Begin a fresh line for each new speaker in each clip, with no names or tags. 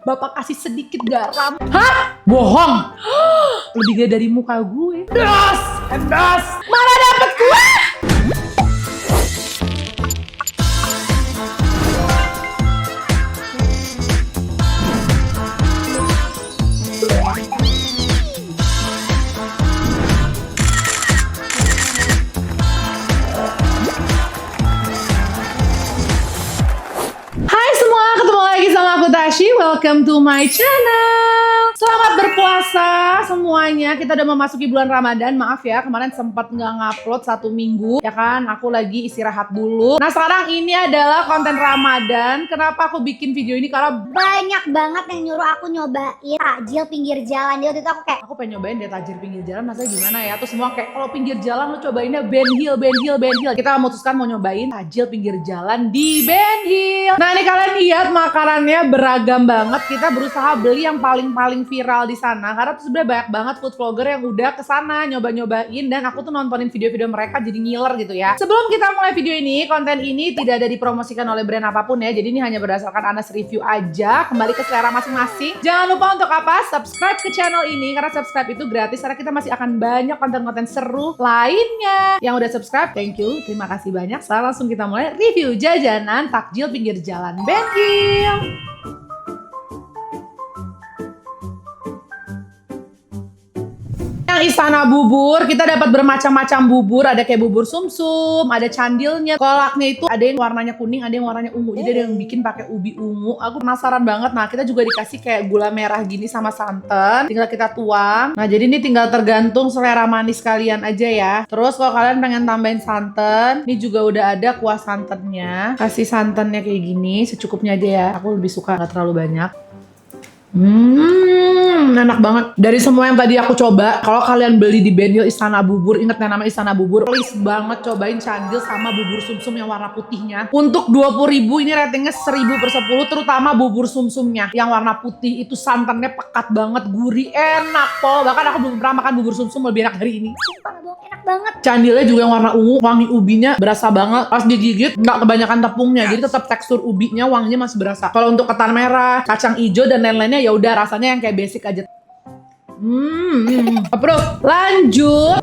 Bapak kasih sedikit garam. Hah? Bohong. Lebih gede dari muka gue. Endos. Mana dapet gue? Hai semua, ketemu lagi sama aku Tashi. Welcome to my channel. Selamat berpuasa semuanya. Kita udah memasuki bulan Ramadan. Maaf ya, kemarin sempat nggak ngupload 1 minggu. Ya kan, aku lagi istirahat dulu. Nah sekarang ini adalah konten Ramadan. Kenapa aku bikin video ini? Karena
banyak banget yang nyuruh aku nyobain takjil pinggir jalan. Jadi waktu itu aku kayak,
aku pengen nyobain deh takjil pinggir jalan. Rasanya gimana ya? Terus semua kayak, kalau pinggir jalan lo cobainnya Ben Hill. Kita memutuskan mau nyobain takjil pinggir jalan di Ben Hill. Nah ini kalian lihat makanannya beragam banget. Kita berusaha beli yang paling viral di sana karena tuh sebenarnya banyak banget food vlogger yang udah kesana nyobain, dan aku tuh nontonin video-video mereka jadi ngiler gitu ya. Sebelum kita mulai video ini, konten ini tidak ada dipromosikan oleh brand apapun ya, jadi ini hanya berdasarkan Anas review aja, kembali ke selera masing-masing. Jangan lupa untuk apa? Subscribe ke channel ini, karena subscribe itu gratis karena kita masih akan banyak konten-konten seru lainnya. Yang udah subscribe, thank you, terima kasih banyak. Sekarang langsung kita mulai review jajanan takjil pinggir jalan Ben Hill. Yang istana bubur, kita dapat bermacam-macam bubur. Ada kayak bubur sumsum, ada candilnya. Kolaknya itu ada yang warnanya kuning, ada yang warnanya ungu. Jadi ada yang bikin pakai ubi ungu. Aku penasaran banget. Nah, kita juga dikasih kayak gula merah gini sama santan. Tinggal kita tuang. Nah, jadi ini tinggal tergantung selera manis kalian aja ya. Terus kalau kalian pengen tambahin santan, ini juga udah ada kuah santannya. Kasih santannya kayak gini, secukupnya aja ya. Aku lebih suka nggak terlalu banyak. Enak banget. Dari semua yang tadi aku coba, kalau kalian beli di Ben Hill Istana Bubur, inget yang nama Istana Bubur, please banget cobain candil sama bubur sumsum yang warna putihnya. Untuk 20.000 ini ratingnya 1000/10, terutama bubur sumsumnya yang warna putih itu santannya pekat banget, gurih, enak po. Bahkan aku belum pernah makan bubur sumsum lebih enak dari ini.
sumpah gak bohong, enak banget.
Candilnya juga yang warna ungu, wangi ubinya berasa banget. Pas digigit nggak kebanyakan tepungnya, jadi tetap tekstur ubinya, wanginya masih berasa. Kalau untuk ketan merah, kacang hijau dan lain-lainnya ya udah rasanya yang kayak basic aja. Approve. Lanjut.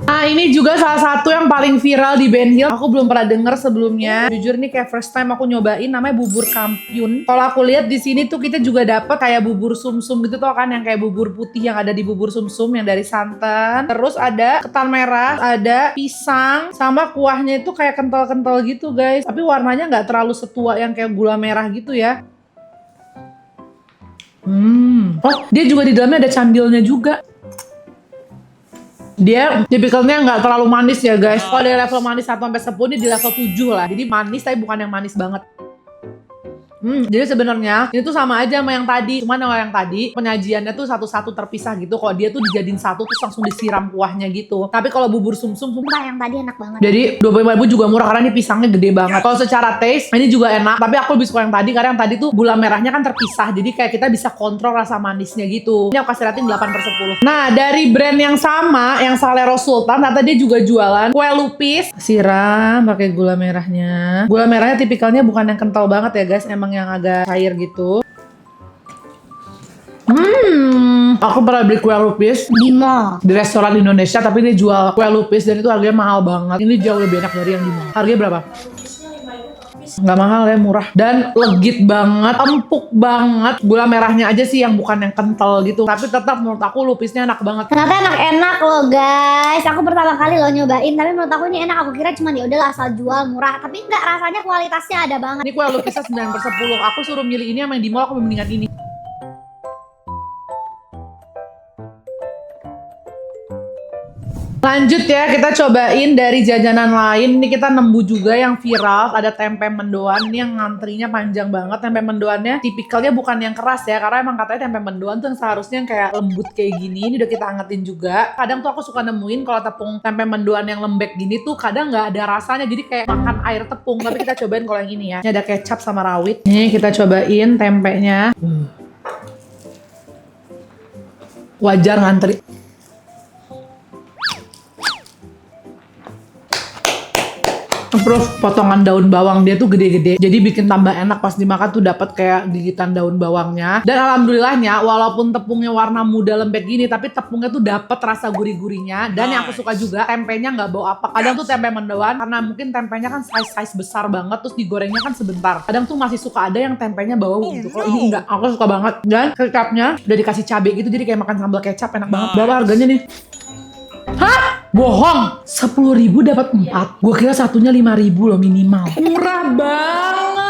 Nah ini juga salah satu yang paling viral di Ben Hill. Aku belum pernah denger sebelumnya. Jujur nih kayak first time aku nyobain, namanya bubur kampiun. Kalau aku lihat di sini tuh kita juga dapet kayak bubur sumsum gitu tuh kan, yang kayak bubur putih yang ada di bubur sumsum yang dari santan. Terus ada ketan merah, ada pisang, sama kuahnya itu kayak kental-kental gitu guys. Tapi warnanya nggak terlalu setua yang kayak gula merah gitu ya. Oh dia juga di dalamnya ada candilnya juga. Dia tipikalnya nggak terlalu manis ya guys. Kalau dari level manis 1-10 ini di level 7 lah. Jadi manis tapi bukan yang manis banget. Jadi sebenarnya ini tuh sama aja sama yang tadi. Cuman yang tadi penyajiannya tuh satu-satu terpisah gitu. Kalau dia tuh dijadiin satu terus langsung disiram kuahnya gitu. Tapi kalau bubur sumsum
Sumpah yang tadi enak banget.
jadi 25.000 juga murah karena ini pisangnya gede banget. Kalau secara taste ini juga enak. Tapi aku lebih suka yang tadi karena yang tadi tuh gula merahnya kan terpisah. Jadi kayak kita bisa kontrol rasa manisnya gitu. Ini aku kasih rating 8/10. Nah dari brand yang sama, yang Salero Sultan, ternyata dia juga jualan kue lupis. Siram pakai gula merahnya. Gula merahnya tipikalnya bukan yang kental banget ya guys. Emang yang agak cair gitu. Aku pernah beli kue lupis
Di mall.
di restoran Indonesia, tapi dia jual kue lupis dan itu harganya mahal banget. Ini jauh lebih enak dari yang di mall. Harganya berapa? Nggak mahal ya, murah. Dan legit banget, empuk banget. Gula merahnya aja sih yang bukan yang kental gitu. Tapi tetap menurut aku lupisnya enak banget.
Ternyata enak-enak loh guys. Aku pertama kali loh nyobain, tapi menurut aku ini enak. Aku kira cuma ya udah asal jual murah, tapi enggak, rasanya kualitasnya ada banget.
Ini kue lupisnya 9/10. Aku suruh milih ini sama yang di mall, aku mendingan ini. Lanjut ya, kita cobain dari jajanan lain. Ini kita nemu juga yang viral, ada tempe mendoan. Ini yang ngantrinya panjang banget. Tempe mendoannya tipikalnya bukan yang keras ya, karena emang katanya tempe mendoan tuh yang seharusnya yang kayak lembut kayak gini. Ini udah kita angetin juga. Kadang tuh aku suka nemuin kalau tepung tempe mendoan yang lembek gini tuh kadang nggak ada rasanya, jadi kayak makan air tepung. Tapi kita cobain kalau yang ini ya. Ini ada kecap sama rawit. Nih kita cobain tempenya. Wajar ngantri. Terus potongan daun bawang dia tuh gede-gede, jadi bikin tambah enak pas dimakan tuh dapat kayak gigitan daun bawangnya. Dan alhamdulillahnya walaupun tepungnya warna muda lembek gini, tapi tepungnya tuh dapat rasa gurih-gurihnya. Dan yang aku suka juga tempenya nggak bau apa. Kadang tuh tempe mendoan karena mungkin tempenya kan size besar banget, terus digorengnya kan sebentar. Kadang tuh masih suka ada yang tempenya bau gitu. Kalau ini enggak, aku suka banget. Dan kecapnya udah dikasih cabai gitu, jadi kayak makan sambal kecap, enak banget. Berapa harganya nih? Hah? Bohong, 10.000 dapat 4. Gue kira satunya 5.000 loh minimal. Murah banget.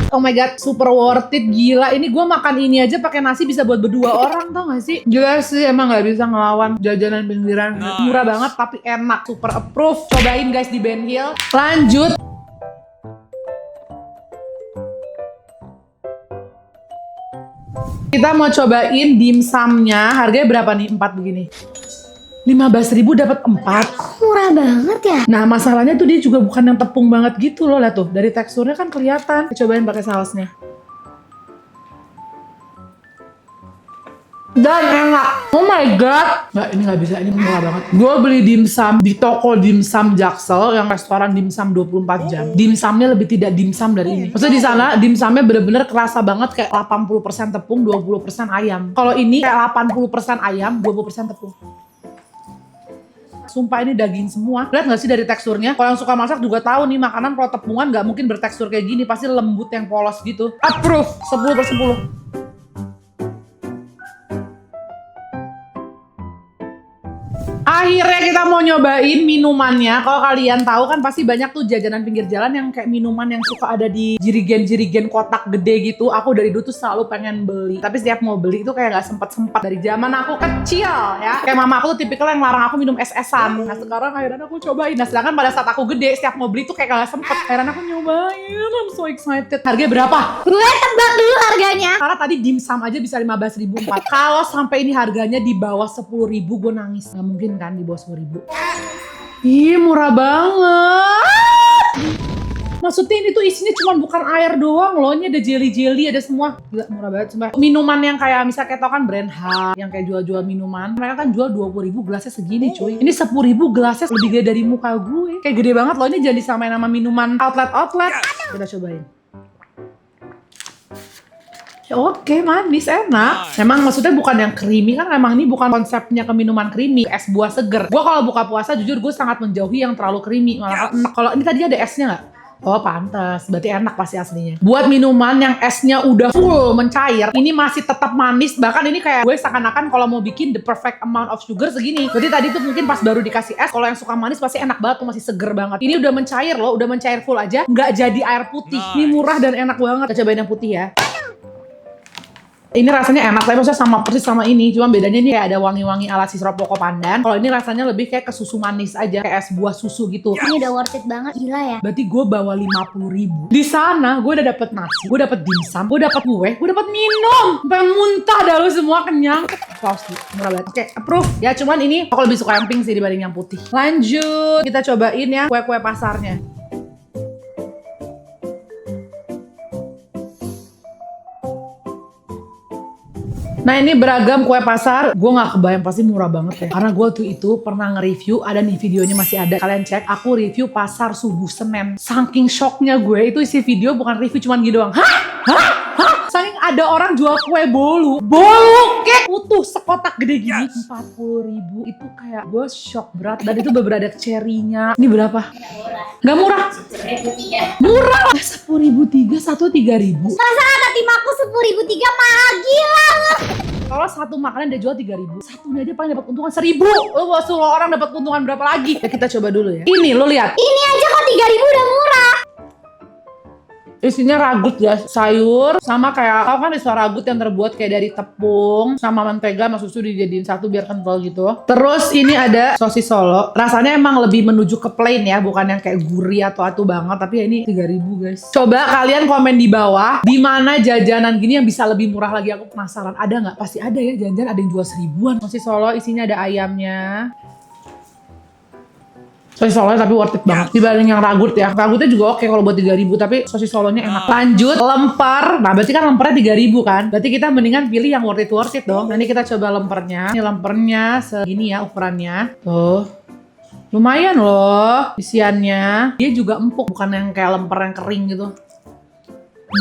Oh my god, super worth it, gila. Ini gue makan ini aja pakai nasi bisa buat berdua orang, tau gak sih? Gila sih, emang gak bisa ngelawan jajanan pinggiran. Murah banget tapi enak, super approve. Cobain guys di Ben Hill. Lanjut. Kita mau cobain dimsumnya. Harganya berapa nih? 4 begini. 15.000 dapat 4.
Murah banget ya.
Nah masalahnya tuh dia juga bukan yang tepung banget gitu loh. Lihat tuh, dari teksturnya kan kelihatan. Cobain pakai sausnya. Dan enak. Oh my god. Nggak, ini nggak bisa, ini murah banget. Gue beli dimsum di toko dimsum Jaksel, yang restoran dimsum 24 jam. Dimsumnya lebih tidak dimsum dari ini. Maksudnya di sana dimsumnya bener-bener kerasa banget kayak 80% tepung, 20% ayam. Kalau ini kayak 80% ayam, 20% tepung. Sumpah ini daging semua. Lihat gak sih dari teksturnya? Kalau yang suka masak juga tahu nih, makanan kalau tepungan gak mungkin bertekstur kayak gini. Pasti lembut yang polos gitu. Approve. 10/10. Akhirnya kita mau nyobain minumannya. Kalau kalian tahu kan pasti banyak tuh jajanan pinggir jalan yang kayak minuman yang suka ada di jirigen-jirigen kotak gede gitu. Aku dari dulu tuh selalu pengen beli. Tapi setiap mau beli itu kayak gak sempet-sempet. Dari zaman aku kecil ya. Kayak mama aku tuh tipikal yang larang aku minum es-esan. Nah sekarang akhirnya aku cobain. Nah sedangkan pada saat aku gede, setiap mau beli tuh kayak gak sempet. Akhirnya aku nyobain. I'm so excited. Harganya berapa?
Gue tebak dulu harganya.
Karena tadi dimsum aja bisa 15.000 4. Kalau sampai ini harganya di bawah 10.000 gue nangis. Gak mungkin kan di bawah 10.000. Ih murah banget. Maksudnya ini tuh isinya cuma bukan air doang loh. Ini ada jelly-jelly, ada semua. Gila murah banget sumpah. Minuman yang kayak misalnya kayak tau kan brand H yang kayak jual-jual minuman. Mereka kan jual 20.000 gelasnya segini cuy. Ini 10.000 gelasnya lebih gede dari muka gue. Kayak gede banget loh. Ini jadi disamain sama minuman outlet-outlet. Kita cobain. Oke, manis, enak. Emang maksudnya bukan yang creamy kan, emang ini bukan konsepnya ke minuman creamy, es buah seger. Gue kalau buka puasa jujur gue sangat menjauhi yang terlalu creamy. Malah kalau ini tadi ada esnya nggak? Oh pantas, berarti enak pasti aslinya. Buat minuman yang esnya udah full mencair, ini masih tetap manis. Bahkan ini kayak gue seakan-akan kalau mau bikin the perfect amount of sugar segini. Jadi tadi tuh mungkin pas baru dikasih es, kalau yang suka manis pasti enak banget tuh, masih seger banget. Ini udah mencair loh, udah mencair full aja, nggak jadi air putih. Ini murah dan enak banget. Kita cobain yang putih ya. Ini rasanya enak, tapi maksudnya sama persis sama ini. Cuma bedanya ini kayak ada wangi-wangi ala sirop koko pandan. Kalau ini rasanya lebih kayak ke susu manis aja, kayak es buah susu gitu.
Ini udah worth it banget, gila ya.
Berarti gue bawa 50.000. Di sana gue udah dapet nasi, gue dapet dimsum, gue dapet kue, gue dapet minum. Sampai muntah dah lu semua, kenyang. Saus murah banget. Oke, approve. Ya cuman ini aku lebih suka yang pink sih dibanding yang putih. Lanjut, kita cobain ya kue-kue pasarnya. Nah ini beragam kue pasar, gue gak kebayang pasti murah banget ya. Karena gue tuh itu pernah nge-review, ada nih videonya masih ada. Kalian cek, aku review pasar Subuh Senen. Saking shocknya gue, itu isi video bukan review cuman gitu doang. Hah? Hah? Hah? Saking ada orang jual kue bolu. Bolu kek utuh sekotak gede gini. 40.000 itu kayak gue shock berat. Dan itu beberapa cherry-nya. Ini berapa? Gak murah. 10.003. Murah. 10.003, satu 3.000.
Masa kata tim aku 10.003 mahal, gila.
Kalau satu makanan dia jual 3.000, satunya aja paling dapat keuntungan 1.000. Lo suruh orang dapat keuntungan berapa lagi? Ya kita coba dulu ya. Ini lo lihat.
Ini aja kok 3.000 udah murah.
Isinya ragut ya, sayur sama kayak tau kan istilah ragut yang terbuat kayak dari tepung sama mentega sama susu dijadiin satu biar kental gitu. Terus ini ada sosis Solo. Rasanya emang lebih menuju ke plain ya, bukan yang kayak gurih atau atu banget, tapi ya ini 3.000 guys. Coba kalian komen di bawah di mana jajanan gini yang bisa lebih murah lagi, aku penasaran. Ada nggak? Pasti ada ya, jangan-jangan ada yang jual 1.000-an. Sosis Solo isinya ada ayamnya. Sosis Solonya tapi worth it banget dibanding yang ragut ya. Ragutnya juga oke kalau buat 3.000, tapi sosis Solonya enak. Lanjut, lemper. Nah berarti kan lempernya 3.000 kan. Berarti kita mendingan pilih yang worth it dong. Nah ini kita coba lempernya. Ini lempernya segini ya ukurannya. Tuh. Lumayan loh isiannya. Dia juga empuk, bukan yang kayak lemper yang kering gitu.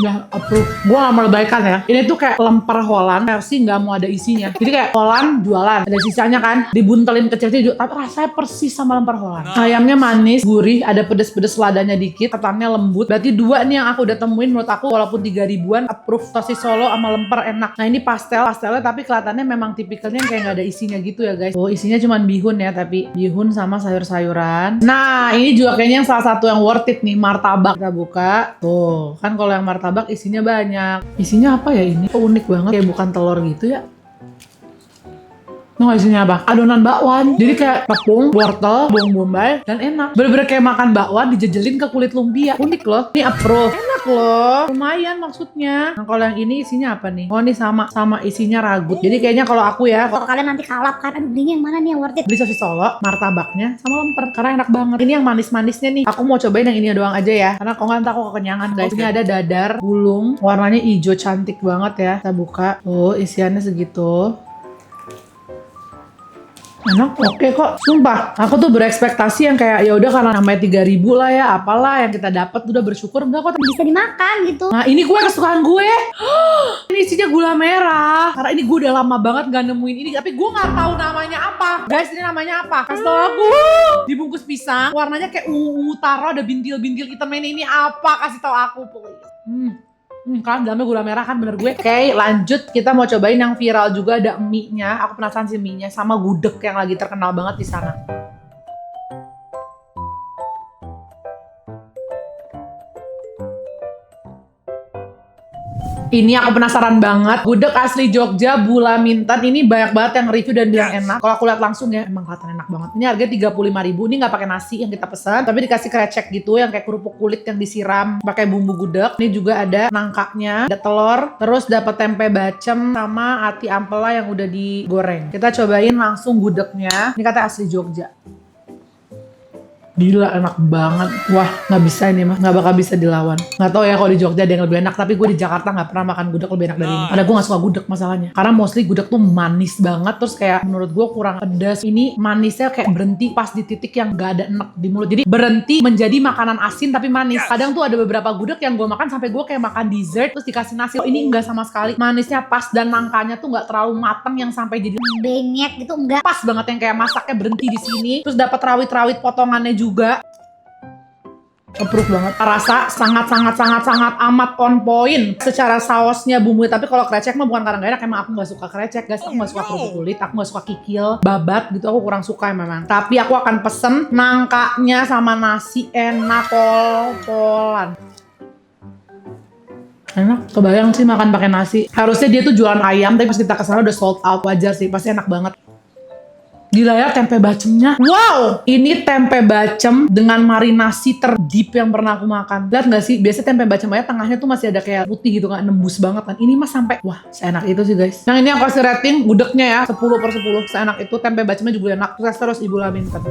Ya, approve. Gua gak melebaikan ya. Ini tuh kayak lemper Holland versi nggak mau ada isinya. Jadi kayak Holland jualan, ada sisanya kan, dibuntelin kecil-kecil. Tapi rasanya persis sama lemper Holland. Ayamnya manis, gurih, ada pedes-pedes ladanya dikit, ketannya lembut. Berarti dua nih yang aku udah temuin menurut aku walaupun 3 ribuan, approve sosis Solo sama lemper enak. Nah ini pastelnya tapi kelihatannya memang tipikalnya kayak nggak ada isinya gitu ya guys. Oh isinya cuma bihun ya, tapi bihun sama sayur-sayuran. Nah ini juga kayaknya yang salah satu yang worth it nih, martabak. Kita buka. Tuh kan kalau yang martabak isinya banyak. Isinya apa ya ini? Kok unik banget, kayak bukan telur gitu ya. Nah isinya apa? Adonan bakwan. Jadi kayak tepung, wortel, bawang bombay, dan enak. Bener-bener kayak makan bakwan dijejelin ke kulit lumpia. Unik loh. Ini approve. Enak loh. Lumayan maksudnya. Nah kalau yang ini isinya apa nih? Oh ini sama isinya ragut. Jadi kayaknya kalau aku ya,
Kalau kalian nanti kalap kan, aduh belinya yang mana nih yang worth it?
beli sosis Solo, martabaknya, sama lemper. Karena enak banget. Ini yang manis-manisnya nih. Aku mau cobain yang ini doang aja ya. Karena kalau nggak aku kekenyangan guys. Ini ada dadar, gulung. Warnanya hijau cantik banget ya. Kita buka. Oh isiannya segitu. Enak, oke kok. Sumpah, aku tuh berekspektasi yang kayak ya udah karena namanya 3.000 lah ya, apalah yang kita dapat udah bersyukur. Enggak kok,
Bisa dimakan gitu.
nah ini kue kesukaan gue. Ini isinya gula merah. Karena ini gue udah lama banget gak nemuin ini, tapi gue nggak tahu namanya apa. Guys, ini namanya apa? Kasih tau aku. Dibungkus pisang, warnanya kayak ungu taro, ada bintil-bintil hitam. Ini apa? Kasih tau aku, please. Kan dalamnya gula merah kan, bener gue. Oke, lanjut kita mau cobain yang viral juga, ada mie-nya. Aku penasaran sih mie-nya sama gudeg yang lagi terkenal banget di sana. Ini aku penasaran banget. Gudeg asli Jogja, Bula Mintan. Ini banyak banget yang review dan bilang enak. Kalau aku lihat langsung ya, emang kelihatan enak banget. Ini harganya 35.000. Ini nggak pakai nasi yang kita pesan, tapi dikasih krecek gitu yang kayak kerupuk kulit yang disiram pakai bumbu gudeg. Ini juga ada nangkaknya, ada telur, terus dapat tempe bacem sama ati ampela yang udah digoreng. Kita cobain langsung gudegnya. Ini katanya asli Jogja. Gila enak banget. Wah nggak bisa ini mah, nggak bakal bisa dilawan. Nggak tahu ya kalau di Jogja ada yang lebih enak, tapi gue di Jakarta nggak pernah makan gudeg lebih enak dari ini. Karena gue nggak suka gudeg masalahnya. Karena mostly gudeg tuh manis banget, terus kayak menurut gue kurang pedas. Ini manisnya kayak berhenti pas di titik yang nggak ada enak di mulut. Jadi berhenti menjadi makanan asin tapi manis. Kadang tuh ada beberapa gudeg yang gue makan sampai gue kayak makan dessert terus dikasih nasi. Ini enggak sama sekali. Manisnya pas dan nangkanya tuh nggak terlalu matang yang sampai jadi
Benyek gitu enggak.
pas banget yang kayak masaknya berhenti di sini. Terus dapat rawit-rawit potongannya juga. Approve banget. Rasa sangat amat on point secara sausnya, bumbunya. Tapi kalau krecek mah bukan karena gak enak, emang aku gak suka krecek guys. Aku gak suka kerupuk kulit, aku gak suka kikil, babat gitu, aku kurang suka memang. Tapi aku akan pesen nangkanya sama nasi enak kol-kolan. Enak, kebayang sih makan pakai nasi. Harusnya dia tuh jualan ayam, tapi pas kita kesana udah sold out. Wajar sih, pasti enak banget. Gila ya tempe bacemnya. Wow, ini tempe bacem dengan marinasi terdeep yang pernah aku makan. Lihat gak sih, biasanya tempe bacem aja tengahnya tuh masih ada kayak putih gitu, gak nembus banget kan. Ini mah sampai, wah seenak itu sih guys. Yang ini aku kasih rating gudegnya ya, 10/10. Seenak itu, tempe bacemnya juga enak. Terus Ibu Laminten.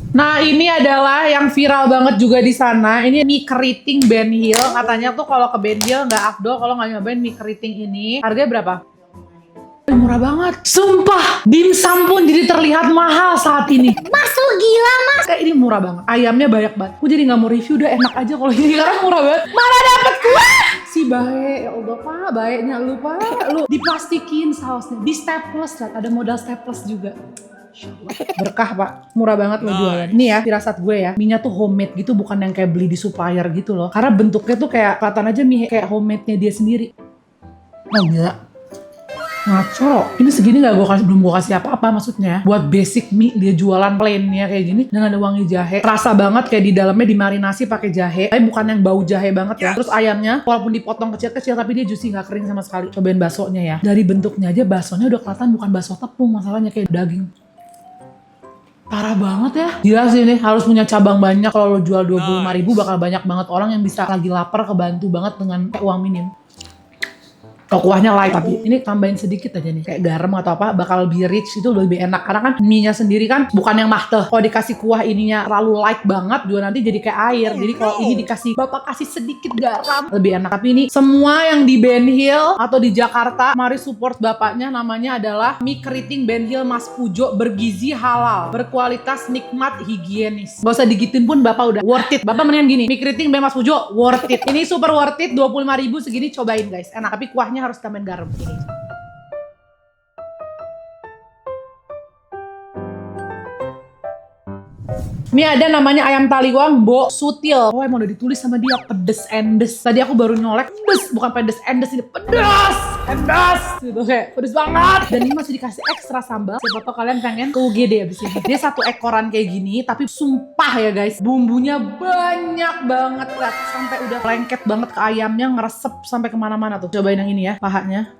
Nah ini adalah yang viral banget juga di sana. Ini mie keriting Ben Hill. Katanya tuh kalau ke Ben Hill nggak afdol kalau nggak nyobain mie keriting ini. Harganya berapa? Murah banget. Sumpah, dimsum pun jadi terlihat mahal saat ini.
Mas lu gila mas.
Kayak ini murah banget. Ayamnya banyak banget. Aku jadi nggak mau review, udah enak aja kalau ini karena murah banget. Mana dapet gua? Si baik, ya Allah pak, baiknya lu pak. Lu diplastikin sausnya, di staples, ada modal staples juga. Berkah pak, murah banget lo jualan. Ini ya firasat gue ya, mie-nya tuh homemade gitu, bukan yang kayak beli di supplier gitu loh. Karena bentuknya tuh kayak kelihatan aja mie kayak homemade-nya dia sendiri. Oh gila, ngaco. Ini segini gak belum gue kasih apa-apa maksudnya. Buat basic mie dia jualan plainnya kayak gini dan ada wangi jahe. Rasa banget kayak di dalamnya dimarinasi pakai jahe. Tapi bukan yang bau jahe banget ya. Terus ayamnya walaupun dipotong kecil-kecil tapi dia juicy, nggak kering sama sekali. Cobain baksonya ya. Dari bentuknya aja baksonya udah kelihatan bukan bakso tepung, masalahnya kayak daging. Parah banget ya. Gila sih ini, harus punya cabang banyak. Kalau lo jual 25.000 bakal banyak banget orang yang bisa lagi lapar kebantu banget dengan uang minim. Kalau kuahnya light, tapi ini tambahin sedikit aja nih, kayak garam atau apa, bakal lebih rich, itu lebih enak. Karena kan mie-nya sendiri kan bukan yang mahteh. Kalau dikasih kuah ininya terlalu light banget juga nanti jadi kayak air. Jadi kalau ini dikasih, bapak kasih sedikit garam, lebih enak. Tapi ini semua yang di Ben Hill atau di Jakarta, mari support bapaknya. Namanya adalah mie keriting Ben Hill Mas Pujo, bergizi halal, berkualitas, nikmat, higienis. Gak usah digituin pun bapak udah worth it. Bapak mendingan gini, mie keriting Ben Mas Pujo worth it. Ini super worth it, 25.000 segini, cobain guys. Enak, tapi kuahnya harus tambahin garam. Ini. Ini ada namanya ayam taliwang Mbok Sutil. Oh, emang udah ditulis sama dia pedes endes. Tadi aku baru nyolek, pedes, bukan pedes endes, ini pedes endes gitu, kayak pedes banget. Dan ini masih dikasih ekstra sambal. Siapa tau kalian pengen ke UGD abis ini. Dia satu ekoran kayak gini, tapi sumpah ya guys, bumbunya banyak banget. Lihat, sampai udah lengket banget ke ayamnya, ngeresep sampai kemana-mana tuh. Cobain yang ini ya, pahanya.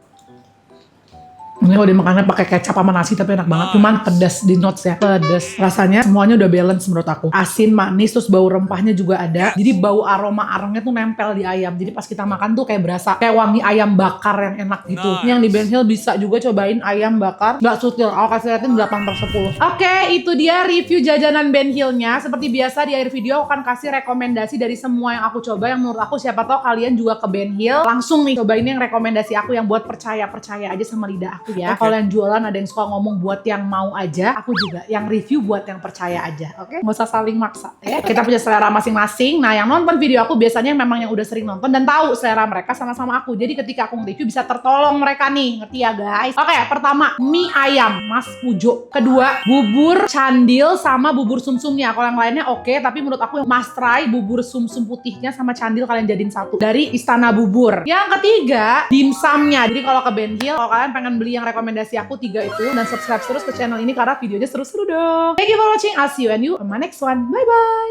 Ini kalau dimakannya pakai kecap sama nasi tapi enak banget. Cuman pedas di notes ya, pedas. Rasanya semuanya udah balance menurut aku. Asin, manis, terus bau rempahnya juga ada. Jadi bau aroma arangnya tuh nempel di ayam. Jadi pas kita makan tuh kayak berasa kayak wangi ayam bakar yang enak gitu. Ini yang di Ben Hill bisa juga cobain ayam bakar Mbak Sutil. Aku kasih rating 8/10. Oke, itu dia review jajanan Ben Hill-nya. Seperti biasa di akhir video aku akan kasih rekomendasi dari semua yang aku coba. Yang menurut aku siapa tahu kalian juga ke Ben Hill. Langsung nih cobain yang rekomendasi aku yang buat percaya aja sama lidah aku ya. Kalau yang jualan ada yang suka ngomong buat yang mau aja, aku juga yang review buat yang percaya aja. Oke? Nggak usah saling maksa ya. Kita punya selera masing-masing. Nah, yang nonton video aku biasanya memang yang udah sering nonton dan tahu selera mereka sama-sama aku. Jadi ketika aku nge-review bisa tertolong mereka nih. Ngerti ya guys? Oke, pertama mie ayam Mas Pujo. Kedua, bubur candil sama bubur sumsumnya. Kalau yang lainnya oke, tapi menurut aku yang must try bubur sumsum putihnya sama candil kalian jadiin satu dari Istana Bubur. Yang ketiga, dimsumnya. Jadi kalau ke Ben Hill, kalau kalian pengen beli yang rekomendasi aku 3 itu, dan subscribe terus ke channel ini karena videonya seru-seru dong. Thank you for watching. I'll see you and you on my next one. Bye bye.